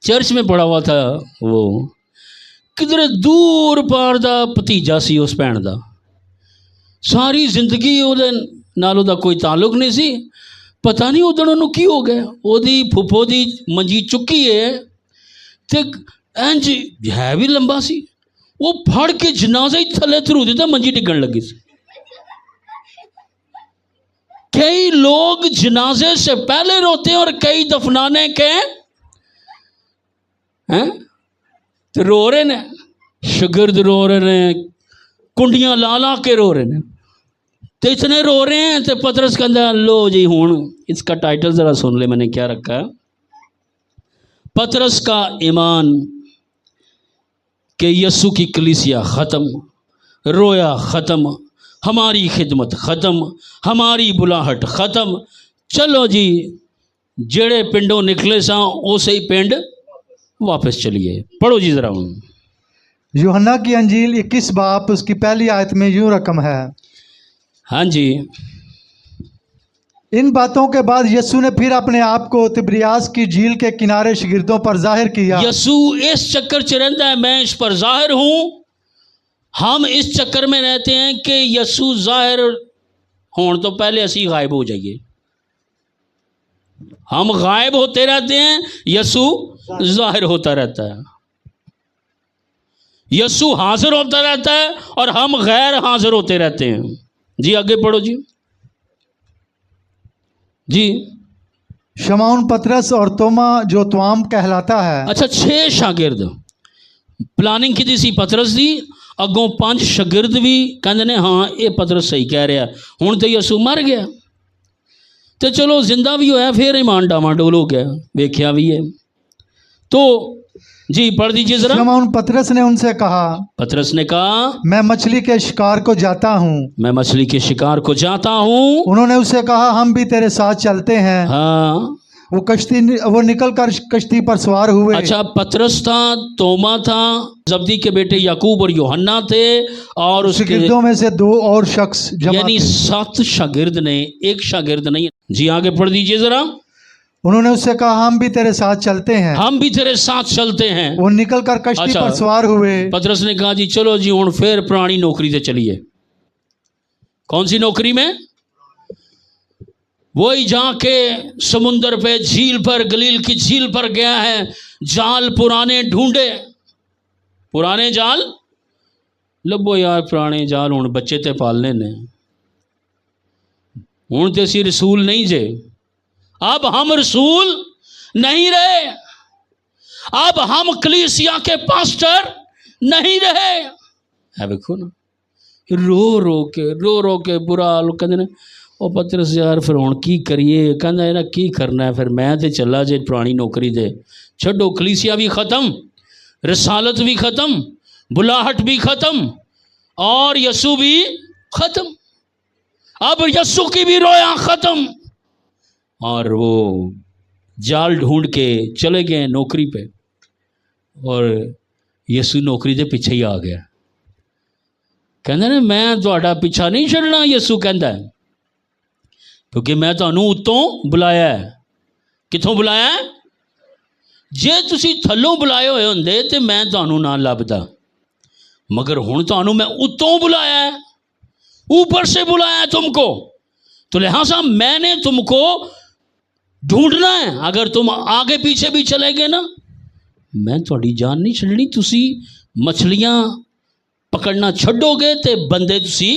چرچ میں پڑا ہوا تھا. وہ کدھر دور پار دا بھتیجا سی اس بھین دا. ساری زندگی وہ نال دا کوئی تعلق نہیں سی. پتہ نہیں ادھر انہوں کی ہو گیا. وہ دی پھپھو دی منجی چکی ہے تے انج ہے بھی لمبا سی. وہ پھڑ کے جنازہ ہی تھلے تھرو دیتا منجی ڈگن لگی سی. کئی لوگ جنازے سے پہلے روتے ہیں اور کئی دفنانے کے تو رو رہے نے. شگرد رو رہے ہیں کنڈیاں لا لا کے رو رہے ہیں تو اتنے رو رہے ہیں تو پترس کہندا لو جی ہوں اس کا ٹائٹل ذرا سن لے میں نے کیا رکھا ہے. پترس کا ایمان کہ یسوع کی کلیسیا ختم، رویا ختم، ہماری خدمت ختم، ہماری بلاہٹ ختم. چلو جی جڑے پنڈوں نکلے ساں اسے ہی پنڈ واپس چلیے. پڑھو جی ذرا. یوحنا کی انجیل 21 باب اس کی پہلی آیت میں یوں رقم ہے. ہاں جی. ان باتوں کے بعد یسوع نے پھر اپنے آپ کو تبریاس کی جھیل کے کنارے شاگردوں پر ظاہر کیا. یسوع اس چکر چ رہتا ہے میں اس پر ظاہر ہوں. ہم اس چکر میں رہتے ہیں کہ یسوع ظاہر ہون تو پہلے اسی غائب ہو جائیے. ہم غائب ہوتے رہتے ہیں، یسوع ظاہر ہوتا رہتا ہے. یسوع حاضر ہوتا رہتا ہے اور ہم غیر حاضر ہوتے رہتے ہیں. جی آگے پڑھو جی. جی شمعون پترس اور توما جو توام کہلاتا ہے. اچھا 6 شاگرد پلاننگ کی سی پترس دی اگوں 5 شاگرد بھی کہندے نے ہاں یہ پترس صحیح کہہ رہا. ہن تو یسوع مر گیا تو چلو زندہ بھی ہویا پھر ایمان ڈاواں ڈول ہو گیا ویکھیا بھی ہے. तो जी पढ़ दीजिए जरा। शमौन पतरस ने उनसे कहा, पतरस ने कहा, मैं मछली के शिकार को जाता हूँ। मैं मछली के शिकार को जाता हूँ। उन्होंने उससे कहा, हम भी तेरे साथ चलते हैं। हाँ, वो निकल कर कश्ती पर सवार हुए। अच्छा, पतरस था, तोमा था, जब्दी के बेटे याकूब और यूहन्ना थे, और उसके शागिर्दों में से 2 और शख्स जमा यानी थे। 7 शागिर्द ने, एक शागिर्द नहीं। जी आगे पढ़ दीजिए जरा। उन्होंने उससे कहा, हम भी तेरे साथ चलते हैं। हम भी तेरे साथ चलते हैं। वो निकल कर कश्ती अच्छा। पर सवार हुए। पतरस ने कहा, जी चलो जी हुण फिर पुरानी नौकरी से चलिए। कौन सी नौकरी में? वही जाके समुंदर पे, झील पर, गलील की झील पर गया है, जाल पुराने ढूंढे। पुराने जाल लभो यार, पुराने जाल हुण बच्चे ते पालने ने, हुण ते असीं रसूल नहीं जे। अब हम रसूल नहीं रहे, अब हम कलीसिया के पास्टर नहीं रहे। है देखो ना, रो रो के बुरा हाल। कहते ने, ਉਹ ਪਤਰਸ ਯਾਰ ਫਿਰ ਹੁਣ ਕੀ ਕਰੀਏ? ਕਹਿੰਦਾ ਇਹਨਾਂ ਕੀ ਕਰਨਾ, ਫਿਰ ਮੈਂ ਤੇ ਚੱਲਾ ਜੇ ਪੁਰਾਣੀ ਨੌਕਰੀ ਦੇ। ਛੱਡੋ, ਕਲੀਸਿया भी ख़त्म, रसालत भी ख़त्म, बुलाहट भी ख़त्म, और यसू भी ख़त्म। अब यसू की भी रोया ख़त्म। और वो जाल ढूंढ के चले गए नौकरी पे, और यसू नौकरी के पिछे ही आ गया। कहते ने, मैं तुहाडा पिछा नहीं छड़ना। यसू कहता है, क्योंकि मैं तुहानू उत्तों बुलाया है। कित्थों बुलाया है? जे तुसी थल्लों बुलाए होए हुंदे ते मैं तुहानू ना लभदा, मगर हुण तुहानू मैं उत्तों बुलाया है, ऊपर से बुलाया है तुमको, तो लिहाजा मैंने तुमको ढूंढना है। अगर तुम आगे पीछे भी चले गए ना, मैं तुहाडी जान नहीं छड्डनी। तुसी मछलियां पकड़ना छड्डोगे ते बंदे तुसी।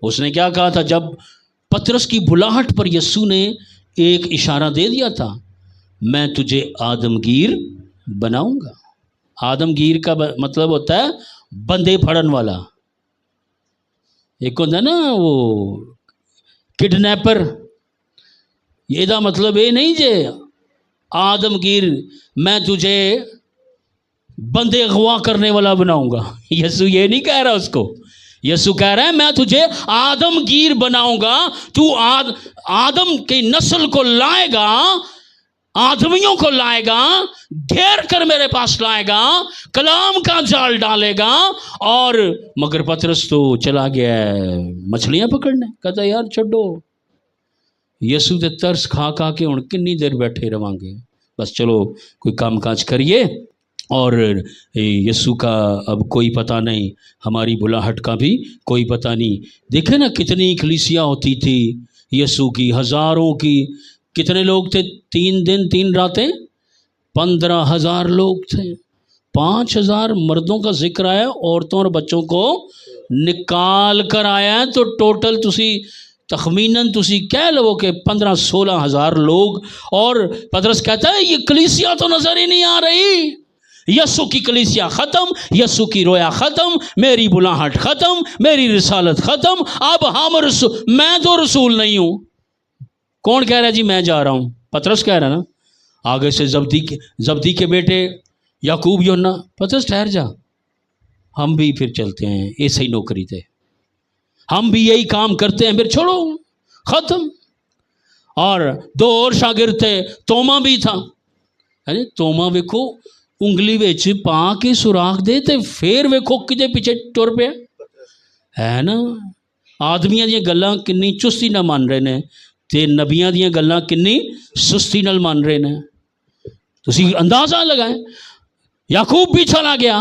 उसने क्या कहा था? जब पतरस की बुलाहट पर यस्सू ने एक इशारा दे दिया था, मैं तुझे आदमगीर बनाऊंगा। आदमगीर का मतलब होता है बंदे फड़न वाला। एक होता है ना वो किडनैपर। ਇਹਦਾ मतलब ये नहीं जे आदमगीर मैं तुझे बंदे अगवा करने वाला बनाऊंगा। यीशु ये नहीं कह रहा उसको। यीशु कह रहा है, मैं तुझे आदमगीर बनाऊंगा। तू आदम की नस्ल को लाएगा, आदमियों को लाएगा, घेर कर मेरे पास लाएगा, कलाम का जाल डालेगा। और मगर पतरस तो चला गया है मछलियां पकड़ने। कहता यार छोड़ो, यसू ते तरस खा खा के हुण कितनी देर बैठे रवांगे, बस चलो कोई काम काज करिए। और यसू का अब कोई पता नहीं, हमारी बुलाहट का भी कोई पता नहीं। देखे ना कितनी कलीसिया होती थी यसू की, हज़ारों की। कितने लोग थे? 3 दिन 3 रातें 15,000 लोग थे। 5,000 मर्दों का जिक्र आया, औरतों और बच्चों को निकाल कर आया। तो टोटल तुसी तखमीनन तुसी कह लो कि 15-16 हज़ार लोग। और पतरस कहता है ये कलीसिया तो नज़र ही नहीं आ रही। यसू की कलीसिया ख़त्म, यसू की रोया ख़त्म, मेरी बुलाहट ख़त्म, मेरी रिसालत ख़त्म। अब हम मैं तो रसूल नहीं हूँ। कौन कह रहा है जी मैं जा रहा हूँ? पतरस कह रहा है ना। आगे से जब्दी के बेटे याकूब यूहन्ना, पतरस ठहर जा, हम भी फिर चलते हैं ऐसे ही नौकरी थे, हम भी यही काम करते हैं, फिर छोड़ो, ख़त्म। और 2 और शागिर्द थे, तोमा भी था। अरे तोमा वेखो उंगली विच पा के सुराख दे ते फिर वेखो किते पिछे टुर पिया है ना। आदमियां दी गल्लां किन्नी चुस्ती नाल मन रहे ने, ते नबियां दी गल्लां किन्नी सुस्ती नाल मन रहे ने। तुसी अंदाज़ा लगाएं। याकूब भी चला गया,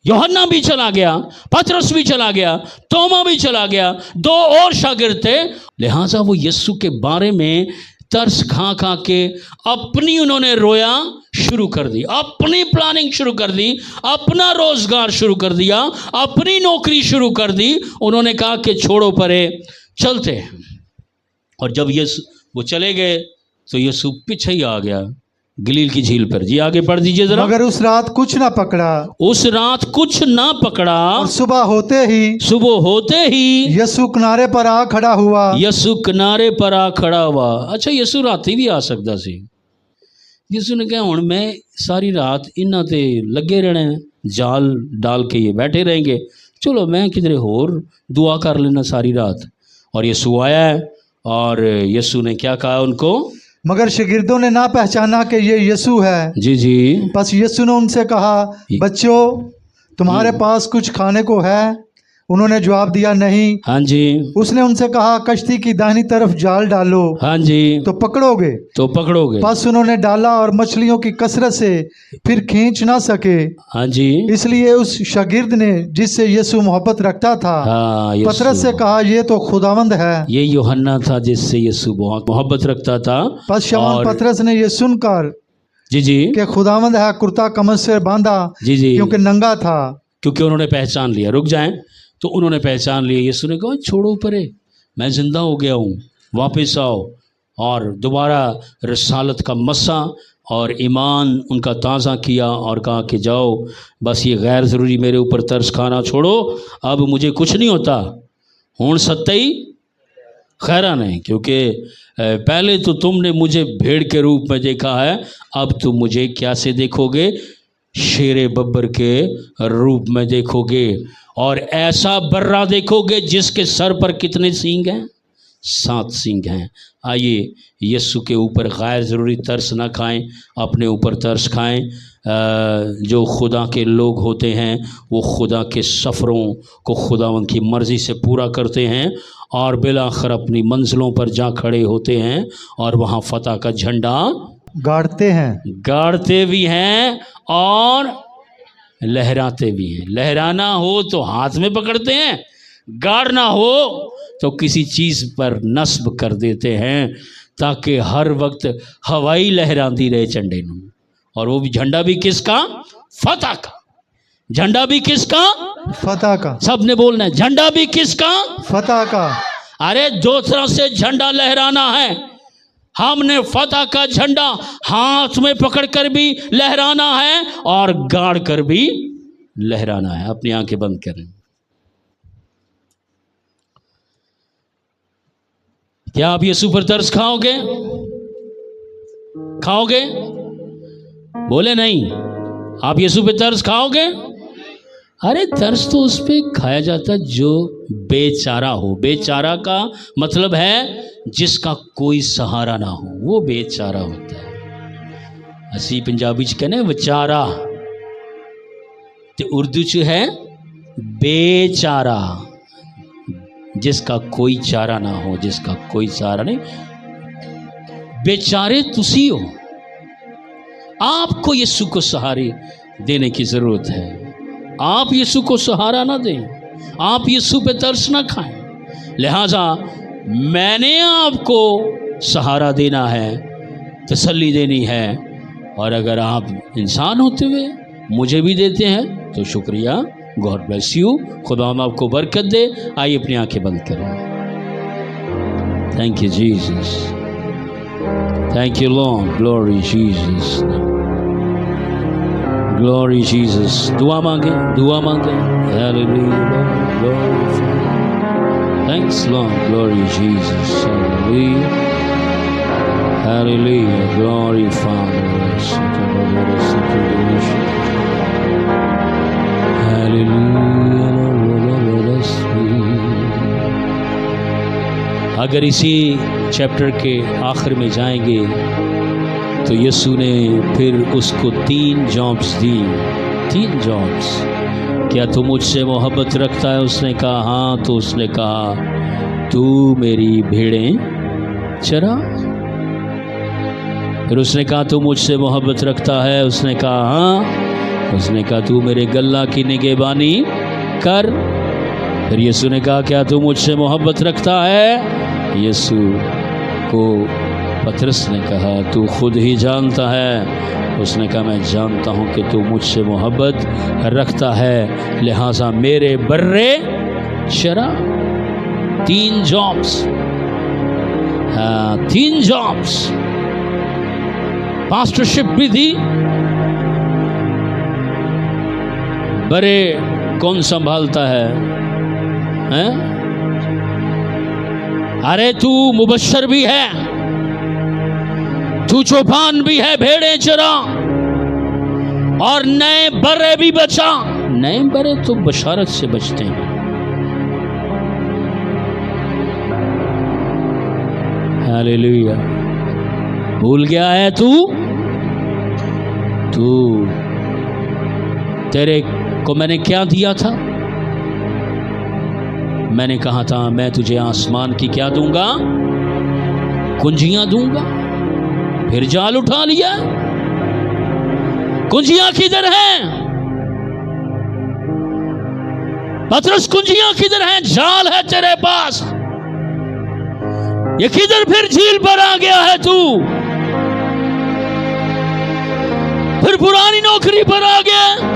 यूहन्ना भी चला गया, पतरस भी चला गया, तोमा भी चला गया, 2 और शागिर्द थे। लिहाजा वो यीशु के बारे में तरस खा खा के अपनी उन्होंने रोया शुरू कर दी, अपनी प्लानिंग शुरू कर दी, अपना रोजगार शुरू कर दिया, अपनी नौकरी शुरू कर दी। उन्होंने कहा कि छोड़ो परे, चलते हैं। और जब वो चले गए तो यीशु पीछे ही आ गया गलील की झील पर। जी आगे पढ़ दीजिए जरा। मगर उस रात कुछ ना पकड़ा, उस रात कुछ ना पकड़ा। और सुबह होते ही यीशु किनारे पर आ खड़ा हुआ। यीशु किनारे पर आ खड़ा हुआ। अच्छा, यीशु राती भी आ सकता सी। یسو نے کہا ہن میں ساری رات انہاں تے لگے رہنا ہے، جال ڈال کے یہ بیٹھے رہیں گے، چلو میں کدھر اور دعا کر لینا ساری رات۔ اور یسوع آیا ہے اور یسوع نے کیا کہا ان کو؟ مگر شاگردوں نے نہ پہچانا کہ یہ یسوع ہے۔ جی جی، پس یسوع نے ان سے کہا، بچوں تمہارے پاس کچھ کھانے کو ہے؟ انہوں نے جواب دیا، نہیں۔ ہاں جی، اس نے ان سے کہا، کشتی کی داہنی طرف جال ڈالو ہاں جی، تو پکڑو گے۔ تو پکڑو گے۔ پس انہوں نے ڈالا اور مچھلیوں کی کثرت سے پھر کھینچ نہ سکے، ہاں جی، اس لیے اس شاگرد نے جس سے یسوع محبت رکھتا تھا ہاں پطرس سے کہا، یہ تو خداوند ہے۔ یہ یوحنا تھا جس سے یسوع بہت محبت رکھتا تھا۔ پس شمعون پطرس نے یہ سن کر جی جی کہ خداوند ہے، کرتا کمر سے باندھا، جی جی، کیونکہ ننگا تھا۔ کیونکہ انہوں نے پہچان لیا۔ رک جائیں، تو انہوں نے پہچان لیا۔ یسوع نے کہا چھوڑو پرے، میں زندہ ہو گیا ہوں، واپس آؤ۔ اور دوبارہ رسالت کا مسا اور ایمان ان کا تازہ کیا اور کہا کہ جاؤ، بس یہ غیر ضروری میرے اوپر ترس کھانا چھوڑو، اب مجھے کچھ نہیں ہوتا، ہون ستئی خیرہ نہیں، کیونکہ پہلے تو تم نے مجھے بھیڑ کے روپ میں دیکھا ہے، اب تم مجھے کیا سے دیکھو گے؟ شیر ببر کے روپ میں دیکھو گے، اور ایسا برہ دیکھو گے جس کے سر پر کتنے سینگ ہیں؟ 7 سینگ ہیں۔ آئیے یسوع کے اوپر غیر ضروری ترس نہ کھائیں، اپنے اوپر ترس کھائیں۔ جو خدا کے لوگ ہوتے ہیں وہ خدا کے سفروں کو خداوند کی مرضی سے پورا کرتے ہیں اور بالآخر اپنی منزلوں پر جا کھڑے ہوتے ہیں اور وہاں فتح کا جھنڈا گاڑتے بھی ہیں اور لہراتے بھی ہیں۔ لہرانا ہو تو ہاتھ میں پکڑتے ہیں، گاڑنا ہو تو کسی چیز پر نصب کر دیتے ہیں تاکہ ہر وقت ہوائی لہراندی رہے چنڈے نوں۔ اور وہ بھی جھنڈا بھی کس کا؟ فتح کا۔ جھنڈا بھی کس کا؟ فتح کا۔ سب نے بولنا ہے، جھنڈا بھی کس کا؟ فتح کا۔ ارے دو طرح سے جھنڈا لہرانا ہے۔ ہم نے فتح کا جھنڈا ہاتھ میں پکڑ کر بھی لہرانا ہے اور گاڑ کر بھی لہرانا ہے۔ اپنی آنکھیں بند کریں۔ کیا آپ یسوع پر ترس کھاؤ گے؟ کھاؤ گے؟ بولے نہیں۔ آپ یسوع پہ ترس کھاؤ گے؟ ارے ترس تو اس پہ کھایا جاتا جو بے چارہ ہو۔ بے چارہ کا مطلب ہے جس کا کوئی سہارا نہ ہو، وہ بے چارہ ہوتا ہے۔ اسی پنجابی چ کہنے وچارہ تے اردو چ ہے بے چارہ، جس کا کوئی چارہ نہ ہو، جس کا کوئی سہارا نہیں۔ بیچارے تسی ہو، آپ کو یسوع کو سہارے دینے کی ضرورت ہے۔ آپ یسوع کو سہارا نہ دیں، آپ یسوع پہ ترس نہ کھائیں، لہٰذا میں نے آپ کو سہارا دینا ہے، تسلی دینی ہے۔ اور اگر آپ انسان ہوتے ہوئے مجھے بھی دیتے ہیں تو شکریہ، گاڈ بلیس یو، خدا آپ کو برکت دے۔ آئیے اپنی آنکھیں بند کریں۔ Thank you Jesus, thank you lord, glory Jesus, glory Jesus. دعا مانگیں، دعا مانگیں۔ Hallelujah, glory, thanks lord, glory Jesus, hallelujah, hallelujah, glory father, اگر اسی چیپٹر کے آخر میں جائیں گے تو یسوع نے پھر اس کو 3 جابس دی۔ 3 جابس۔ کیا تو مجھ سے محبت رکھتا ہے؟ اس نے کہا ہاں۔ تو اس نے کہا تو میری بھیڑیں چرا۔ پھر اس نے کہا تو مجھ سے محبت رکھتا ہے؟ اس نے کہا ہاں۔ اس نے کہا تو میرے گلہ کی نگہبانی کر۔ پھر یسوع نے کہا کیا تو مجھ سے محبت رکھتا ہے؟ یسوع کو پطرس نے کہا تو خود ہی جانتا ہے۔ اس نے کہا میں جانتا ہوں کہ تو مجھ سے محبت رکھتا ہے، لہٰذا میرے برے چرا۔ 3 جابس، 3 جابس۔ پاسٹرشپ بھی دی۔ برے کون سنبھالتا ہے؟ ارے تو مبشر بھی ہے، तू चौपान भी है, भेड़ें चरा और नए बरे भी बचा। नए बरे तो बशारत से बचते हैं। हालेलुया। भूल गया है तू तेरे को मैंने क्या दिया था? मैंने कहा था मैं तुझे आसमान की क्या दूंगा? कुंजियां दूंगा। फिर जाल उठा लिया। कुंजियां किधर हैं? पतरस कुंजियां किधर हैं? जाल है तेरे पास। ये किधर फिर झील पर आ गया है तू? फिर पुरानी नौकरी पर आ गया।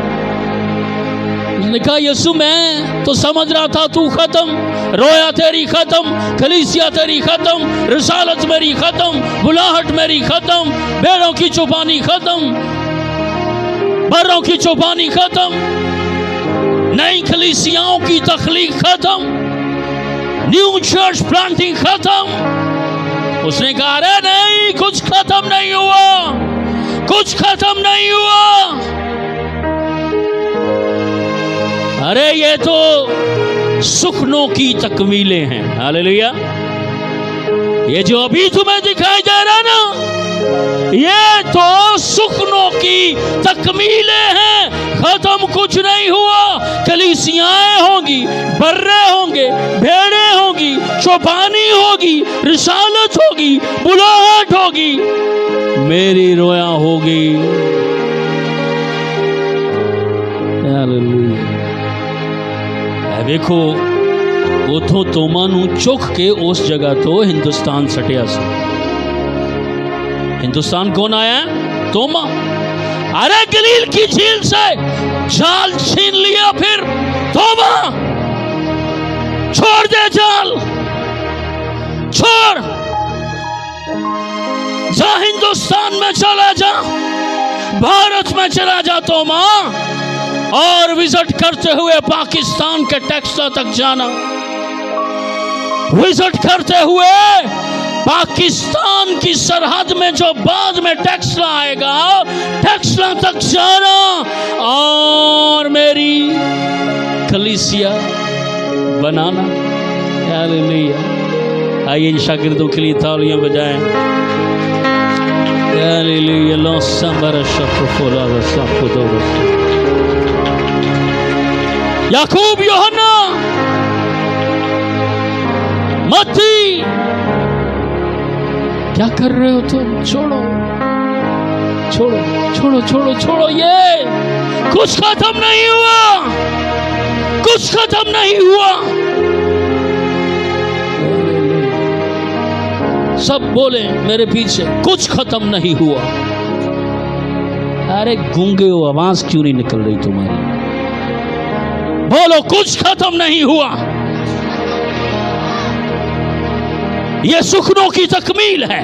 उसने कहा यीशु मैं तो समझ रहा था तू खत्म, रोया तेरी खत्म, कलीसिया तेरी खत्म, रिसालत मेरी खत्म, बुलाहट मेरी खत्म, भेड़ों की चौपानी खत्म, बर्रों की चौपानी खत्म, नई कलीसियाओं की तख्लीक खत्म, न्यू चर्च प्लांटिंग खत्म। उसने कहा अरे नहीं, कुछ खत्म नहीं हुआ, कुछ खत्म नहीं हुआ। अरे ये तो सुखनों की तकमीलें हैं। हालेलुया। ये जो अभी तुम्हें दिखाई दे रहा ना, ये तो सुखनों की तकमीलें हैं। खत्म कुछ नहीं हुआ। कलीसियाएं होंगी, बर्रे होंगे, भेड़े होंगी, चौपानी होगी, रिसालत होगी, बुलाहट होगी, मेरी रोया होगी। हालेलुया। देखो उथों तोमा नू चुक के उस जगह तो हिंदुस्तान सटिया सी। हिंदुस्तान कौन आया? तोमा। अरे गलील की झील से जाल छीन लिया। फिर तोमा छोड़ दे जाल, छोड़, जा हिंदुस्तान में चला जा, भारत में चला जा तोमा, और विजिट करते हुए पाकिस्तान के टेक्सला तक जाना। विजिट करते हुए पाकिस्तान की सरहद में जो बाद में टेक्सला आएगा, टेक्सला तक जाना और मेरी कलीसिया बनाना। हालेलुया। आइए इन शागिर्दों के लिए तालियां बजाएं। हालेलुया। याकूब, यूहन्ना, मत्ती, क्या कर रहे हो तुम? छोड़ो छोड़ो छोड़ो छोड़ो छोड़ो। ये कुछ खत्म नहीं हुआ, कुछ खत्म नहीं हुआ। सब बोले मेरे पीछे, कुछ खत्म नहीं हुआ। अरे गूंगे हो, आवाज क्यों नहीं निकल रही तुम्हारी? बोलो कुछ खत्म नहीं हुआ। ये सुखनों की तकमील है।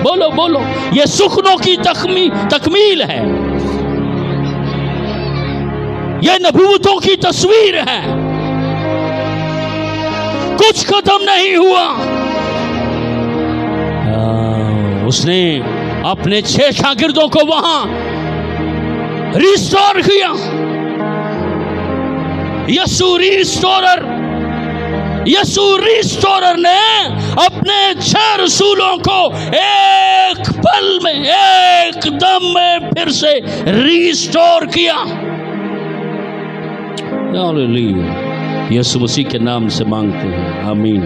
बोलो बोलो, ये सुखनों की तकमील है। ये नबूवतों की तस्वीर है। कुछ खत्म नहीं हुआ। उसने अपने 6 शागिर्दों को वहां रिस्टोर किया। यीशु रिस्टोरर ने अपने 6 रसूलों को एक पल में, एक दम में फिर से रिस्टोर किया। हालेलुया। यीशु मसीह के नाम से मांगते हैं, आमीन।